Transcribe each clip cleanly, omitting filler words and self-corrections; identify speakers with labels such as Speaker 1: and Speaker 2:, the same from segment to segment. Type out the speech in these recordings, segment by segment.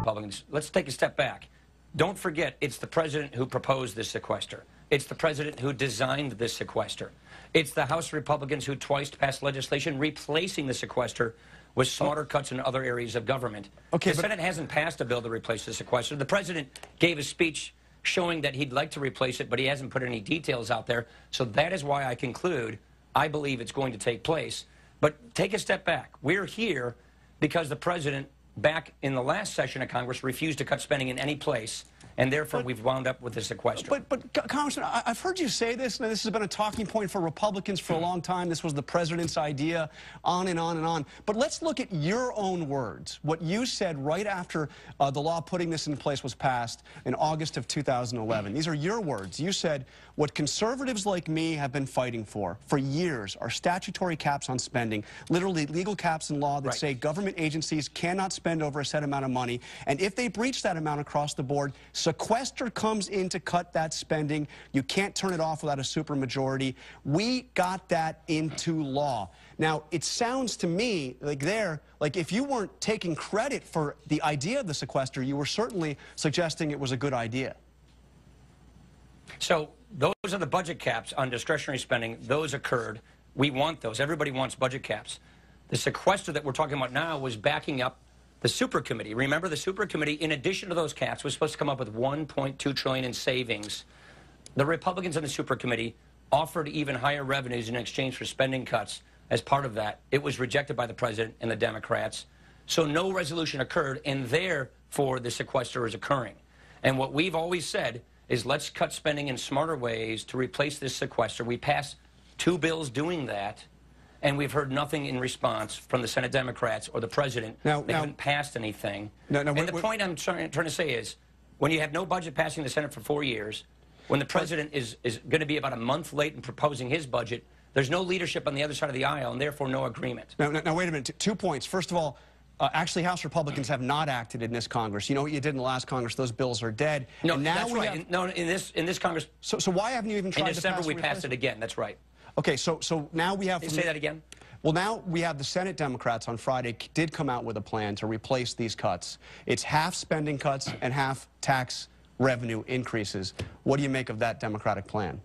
Speaker 1: Republicans. Let's take a step back. Don't forget, it's the president who proposed this sequester. It's the president who designed this sequester. It's the House Republicans who twice passed legislation replacing the sequester with smarter cuts in other areas of government. Okay, the Senate hasn't passed a bill to replace the sequester. The president gave a speech showing that he'd like to replace it, but he hasn't put any details out there. So that is why I conclude I believe it's going to take place. But take a step back. We're here because the president, back in the last session of Congress, refused to cut spending in any place, and therefore we've wound up with the sequester.
Speaker 2: But Congressman, I've heard you say this, and this has been a talking point for Republicans for a long time. This was the president's idea, on and on and on. But let's look at your own words. What you said right after the law putting this in place was passed in August of 2011. These are your words. You said, what conservatives like me have been fighting for years are statutory caps on spending, literally legal caps in law that say government agencies cannot spend over a set amount of money, and if they breach that amount across the board, sequester comes in to cut that spending. You can't turn it off without a supermajority. We got that into law. Now, it sounds to me like if you weren't taking credit for the idea of the sequester, you were certainly suggesting it was a good idea.
Speaker 1: So those are the budget caps on discretionary spending. Those occurred. We want those. Everybody wants budget caps. The sequester that we're talking about now was backing up the super committee. Remember, the super committee, in addition to those caps, was supposed to come up with $1.2 trillion in savings. The Republicans on the super committee offered even higher revenues in exchange for spending cuts. As part of that, it was rejected by the president and the Democrats. So no resolution occurred, and therefore the sequester is occurring. And what we've always said is let's cut spending in smarter ways to replace this sequester. We passed 2 bills doing that, and we've heard nothing in response from the Senate Democrats or the president. They haven't passed anything. And the point I'm trying to say is, when you have no budget passing the Senate for 4 years, when the president is going to be about a month late in proposing his budget, there's no leadership on the other side of the aisle, and therefore no agreement.
Speaker 2: Now wait a minute. 2 points. First of all, actually, House Republicans have not acted in this Congress. You know what you did in the last Congress? Those bills are dead.
Speaker 1: No, and now that's right. No, in this Congress.
Speaker 2: So why haven't you even tried to pass it?
Speaker 1: In December, we passed it again. That's right.
Speaker 2: Okay, so now we have...
Speaker 1: Say that again?
Speaker 2: Well, now we have the Senate Democrats on Friday did come out with a plan to replace these cuts. It's half spending cuts and half tax revenue increases. What do you make of that Democratic plan?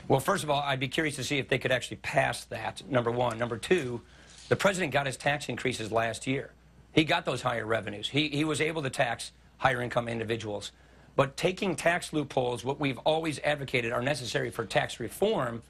Speaker 1: Well, first of all, I'd be curious to see if they could actually pass that, number one. Number two, the president got his tax increases last year. He got those higher revenues. He was able to tax higher income individuals. But taking tax loopholes, what we've always advocated are necessary for tax reform,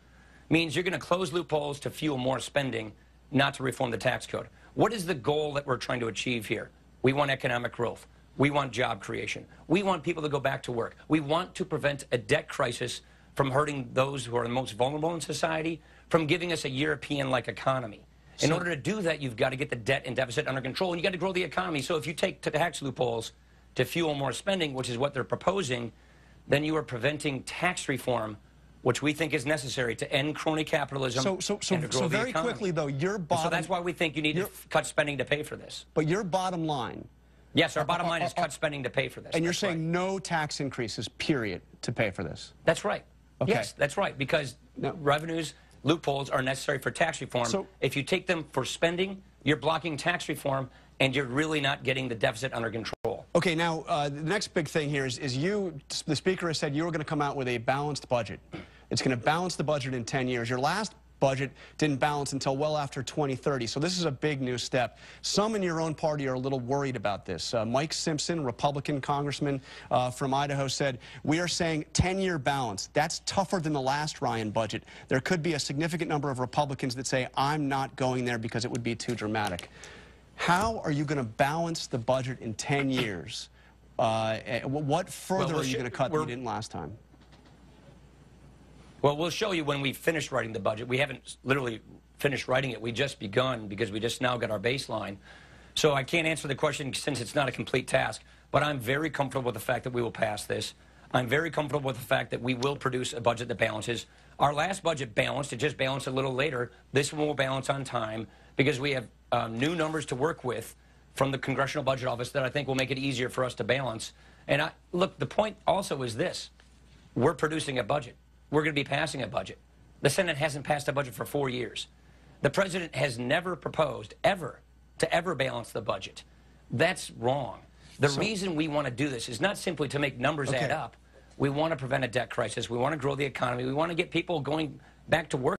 Speaker 1: means you're going to close loopholes to fuel more spending, not to reform the tax code. What is the goal that we're trying to achieve here? We want economic growth. We want job creation. We want people to go back to work. We want to prevent a debt crisis from hurting those who are the most vulnerable in society, from giving us a European-like economy. In order to do that, you've got to get the debt and deficit under control, and you've got to grow the economy. So if you take tax loopholes to fuel more spending, which is what they're proposing, then you are preventing tax reform, which we think is necessary to end crony capitalism and to grow the economy.
Speaker 2: So very quickly, though, your bottom...
Speaker 1: So that's why we think you need to cut spending to pay for this.
Speaker 2: But your bottom line...
Speaker 1: Yes, our bottom line is cut spending to pay for this.
Speaker 2: And you're saying no tax increases, period, to pay for this?
Speaker 1: That's right.
Speaker 2: Okay.
Speaker 1: Yes, that's right, because revenues, loopholes are necessary for tax reform. So, if you take them for spending, you're blocking tax reform, and you're really not getting the deficit under control.
Speaker 2: Okay, now, the next big thing here is the Speaker has said you were going to come out with a balanced budget. It's going to balance the budget in 10 years. Your last budget didn't balance until well after 2030, so this is a big new step. Some in your own party are a little worried about this. Mike Simpson, Republican congressman from Idaho, said, we are saying 10-year balance. That's tougher than the last Ryan budget. There could be a significant number of Republicans that say, I'm not going there because it would be too dramatic. How are you going to balance the budget in 10 years? What further are you going to cut than you didn't last time?
Speaker 1: Well, we'll show you when we finish writing the budget. We haven't literally finished writing it. We just begun because we just now got our baseline. So I can't answer the question since it's not a complete task. But I'm very comfortable with the fact that we will pass this. I'm very comfortable with the fact that we will produce a budget that balances. Our last budget balanced. It just balanced a little later. This one will balance on time because we have new numbers to work with from the Congressional Budget Office that I think will make it easier for us to balance. And look, the point also is this. We're producing a budget. We're going to be passing a budget. The Senate hasn't passed a budget for 4 years. The president has never proposed, ever, to ever balance the budget. That's wrong. The reason we want to do this is not simply to make numbers add up. We want to prevent a debt crisis. We want to grow the economy. We want to get people going back to work.